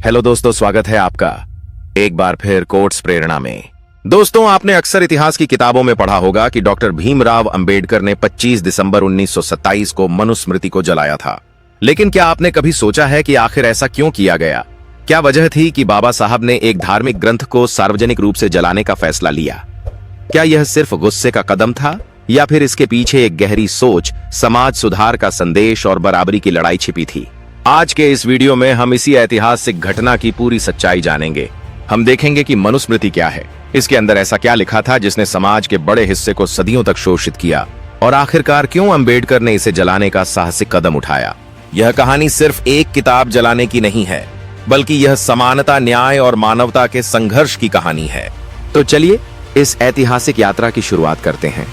Hello दोस्तों, स्वागत है आपका एक बार फिर कोट्स प्रेरणा में। दोस्तों, आपने अक्सर इतिहास की किताबों में पढ़ा होगा कि डॉक्टर भीमराव अंबेडकर ने 25 दिसंबर 1927 को मनुस्मृति को जलाया था। लेकिन क्या आपने कभी सोचा है कि आखिर ऐसा क्यों किया गया? क्या वजह थी कि बाबा साहब ने एक धार्मिक ग्रंथ को सार्वजनिक रूप से जलाने का फैसला लिया? क्या यह सिर्फ गुस्से का कदम था या फिर इसके पीछे एक गहरी सोच, समाज सुधार का संदेश और बराबरी की लड़ाई छिपी थी? आज के इस वीडियो में हम इसी ऐतिहासिक घटना की पूरी सच्चाई जानेंगे। हम देखेंगे कि मनुस्मृति क्या है, इसके अंदर ऐसा क्या लिखा था जिसने समाज के बड़े हिस्से को सदियों तक शोषित किया, और आखिरकार क्यों अंबेडकर ने इसे जलाने का साहसिक कदम उठाया। यह कहानी सिर्फ एक किताब जलाने की नहीं है, बल्कि यह समानता, न्याय और मानवता के संघर्ष की कहानी है। तो चलिए इस ऐतिहासिक यात्रा की शुरुआत करते हैं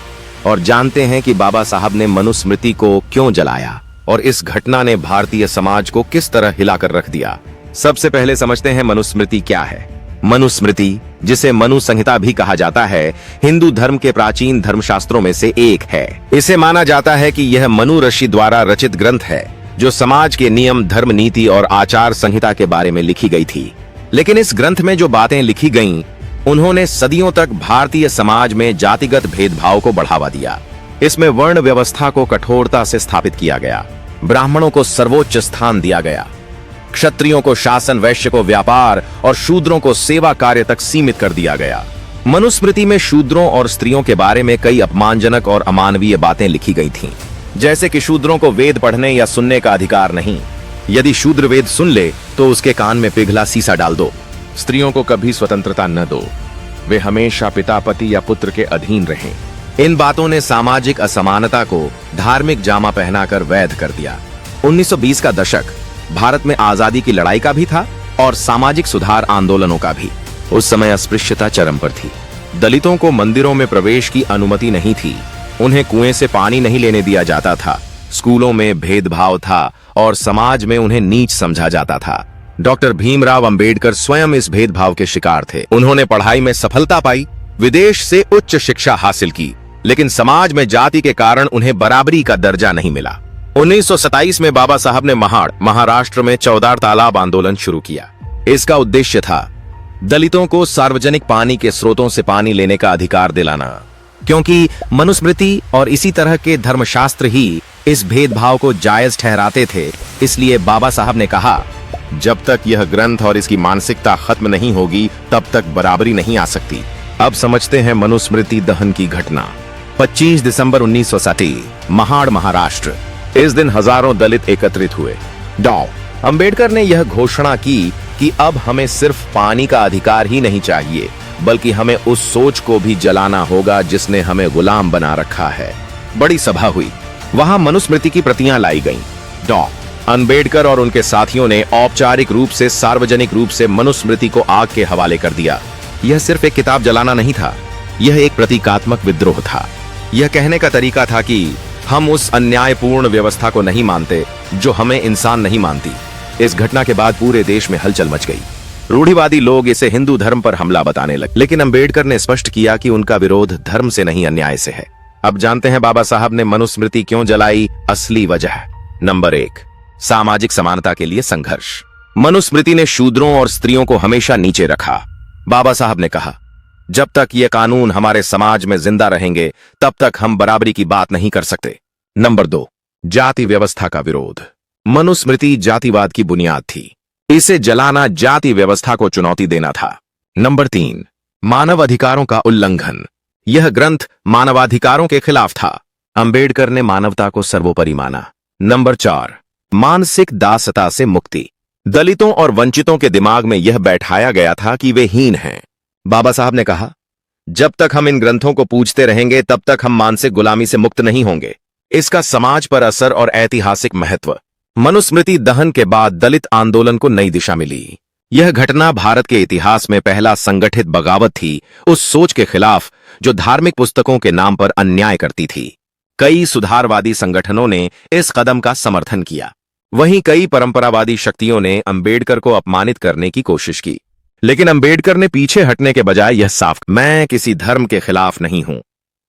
और जानते हैं कि बाबा साहब ने मनुस्मृति को क्यों जलाया और इस घटना ने भारतीय समाज को किस तरह हिलाकर रख दिया। सबसे पहले समझते हैं मनुस्मृति क्या है। मनुस्मृति, जिसे मनु संहिता भी कहा जाता है, हिंदू धर्म के प्राचीन धर्मशास्त्रों में से एक है। इसे माना जाता है कि यह मनु ऋषि द्वारा रचित ग्रंथ है जो समाज के नियम, धर्म, नीति और आचार संहिता के बारे में लिखी गई थी। लेकिन इस ग्रंथ में जो बातें लिखी गईं, उन्होंने सदियों तक भारतीय समाज में जातिगत भेदभाव को बढ़ावा दिया। इसमें वर्ण व्यवस्था को कठोरता से स्थापित किया गया, ब्राह्मणों को सर्वोच्च स्थान दिया गया, क्षत्रियों को शासन, वैश्य को व्यापार और शूद्रों को सेवा कार्य तक सीमित कर दिया गया। मनुस्मृति में शूद्रों और स्त्रियों के बारे में कई अपमानजनक और अमानवीय बातें लिखी गई थीं, जैसे कि शूद्रों को वेद पढ़ने या सुनने का अधिकार नहीं, यदि शूद्र वेद सुन ले तो उसके कान में पिघला सीसा डाल दो, स्त्रियों को कभी स्वतंत्रता न दो, वे हमेशा पिता, पति या पुत्र के अधीन रहें। इन बातों ने सामाजिक असमानता को धार्मिक जामा पहनाकर वैध कर दिया। 1920 का दशक भारत में आजादी की लड़ाई का भी था और सामाजिक सुधार आंदोलनों का भी। उस समय अस्पृश्यता चरम पर थी। दलितों को मंदिरों में प्रवेश की अनुमति नहीं थी, उन्हें कुएं से पानी नहीं लेने दिया जाता था, स्कूलों में भेदभाव था और समाज में उन्हें नीच समझा जाता था। डॉक्टर भीमराव अंबेडकर स्वयं इस भेदभाव के शिकार थे। उन्होंने पढ़ाई में सफलता पाई, विदेश से उच्च शिक्षा हासिल की, लेकिन समाज में जाति के कारण उन्हें बराबरी का दर्जा नहीं मिला। 1927 में बाबा साहब ने महाड़, महाराष्ट्र में चौदार तालाब आंदोलन शुरू किया। इसका उद्देश्य था दलितों को सार्वजनिक पानी के स्रोतों से पानी लेने का अधिकार दिलाना। क्योंकि मनुस्मृति और इसी तरह के धर्मशास्त्र ही इस भेदभाव को जायज ठहराते थे, इसलिए बाबा साहब ने कहा, जब तक यह ग्रंथ और इसकी मानसिकता खत्म नहीं होगी तब तक बराबरी नहीं आ सकती। अब समझते हैं मनुस्मृति दहन की घटना। 25 दिसंबर 1960, महाड़, महाराष्ट्र। इस दिन हजारों दलित एकत्रित हुए। अंबेडकर ने यह घोषणा की कि अब हमें सिर्फ पानी का अधिकार ही नहीं चाहिए, बल्कि हमें उस सोच को भी जलाना होगा जिसने हमें गुलाम बना रखा है। बड़ी सभा हुई, वहां मनुस्मृति की प्रतियां लाई गईं। अंबेडकर और उनके साथियों ने औपचारिक रूप से, सार्वजनिक रूप से मनुस्मृति को आग के हवाले कर दिया। यह सिर्फ एक किताब जलाना नहीं था, यह एक प्रतीकात्मक विद्रोह था। यह कहने का तरीका था कि हम उस अन्यायपूर्ण व्यवस्था को नहीं मानते जो हमें इंसान नहीं मानती। इस घटना के बाद पूरे देश में हलचल मच गई। रूढ़िवादी लोग इसे हिंदू धर्म पर हमला बताने लगे, लेकिन अंबेडकर ने स्पष्ट किया कि उनका विरोध धर्म से नहीं, अन्याय से है। अब जानते हैं बाबा साहब ने मनुस्मृति क्यों जलाई। असली वजह। नंबर 1, सामाजिक समानता के लिए संघर्ष। मनुस्मृति ने शूद्रों और स्त्रियों को हमेशा नीचे रखा। बाबा साहब ने कहा, जब तक ये कानून हमारे समाज में जिंदा रहेंगे तब तक हम बराबरी की बात नहीं कर सकते। नंबर 2, जाति व्यवस्था का विरोध। मनुस्मृति जातिवाद की बुनियाद थी, इसे जलाना जाति व्यवस्था को चुनौती देना था। नंबर 3, मानव अधिकारों का उल्लंघन। यह ग्रंथ मानवाधिकारों के खिलाफ था। अंबेडकर ने मानवता को सर्वोपरि माना। नंबर 4, मानसिक दासता से मुक्ति। दलितों और वंचितों के दिमाग में यह बैठाया गया था कि वे हीन हैं। बाबा साहब ने कहा, जब तक हम इन ग्रंथों को पूजते रहेंगे तब तक हम मानसिक गुलामी से मुक्त नहीं होंगे। इसका समाज पर असर और ऐतिहासिक महत्व। मनुस्मृति दहन के बाद दलित आंदोलन को नई दिशा मिली। यह घटना भारत के इतिहास में पहला संगठित बगावत थी, उस सोच के खिलाफ जो धार्मिक पुस्तकों के नाम पर अन्याय करती थी। कई सुधारवादी संगठनों ने इस कदम का समर्थन किया, वहीं कई परंपरावादी शक्तियों ने अंबेडकर को अपमानित करने की कोशिश की। लेकिन अंबेडकर ने पीछे हटने के बजाय यह साफ, मैं किसी धर्म के खिलाफ नहीं हूं,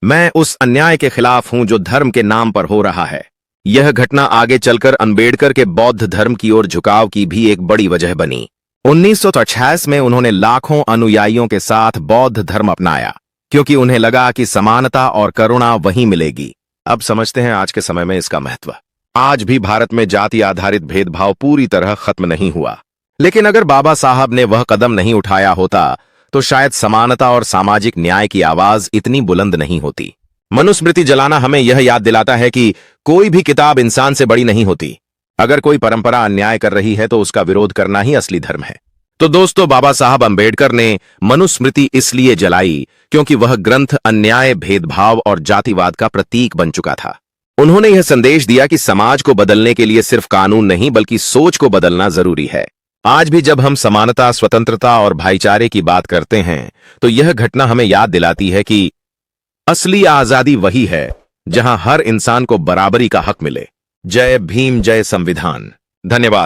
मैं उस अन्याय के खिलाफ हूं जो धर्म के नाम पर हो रहा है। यह घटना आगे चलकर अंबेडकर के बौद्ध धर्म की ओर झुकाव की भी एक बड़ी वजह बनी। 1928 में उन्होंने लाखों अनुयायियों के साथ बौद्ध धर्म अपनाया, क्योंकि उन्हें लगा कि समानता और करुणा वहीं मिलेगी। अब समझते हैं आज के समय में इसका महत्व। आज भी भारत में जाति आधारित भेदभाव पूरी तरह खत्म नहीं हुआ, लेकिन अगर बाबा साहब ने वह कदम नहीं उठाया होता तो शायद समानता और सामाजिक न्याय की आवाज इतनी बुलंद नहीं होती। मनुस्मृति जलाना हमें यह याद दिलाता है कि कोई भी किताब इंसान से बड़ी नहीं होती। अगर कोई परंपरा अन्याय कर रही है तो उसका विरोध करना ही असली धर्म है। तो दोस्तों, बाबा साहब अंबेडकर ने मनुस्मृति इसलिए जलाई क्योंकि वह ग्रंथ अन्याय, भेदभाव और जातिवाद का प्रतीक बन चुका था। उन्होंने यह संदेश दिया कि समाज को बदलने के लिए सिर्फ कानून नहीं बल्कि सोच को बदलना जरूरी है। आज भी जब हम समानता, स्वतंत्रता और भाईचारे की बात करते हैं तो यह घटना हमें याद दिलाती है कि असली आजादी वही है जहां हर इंसान को बराबरी का हक मिले। जय भीम, जय संविधान। धन्यवाद।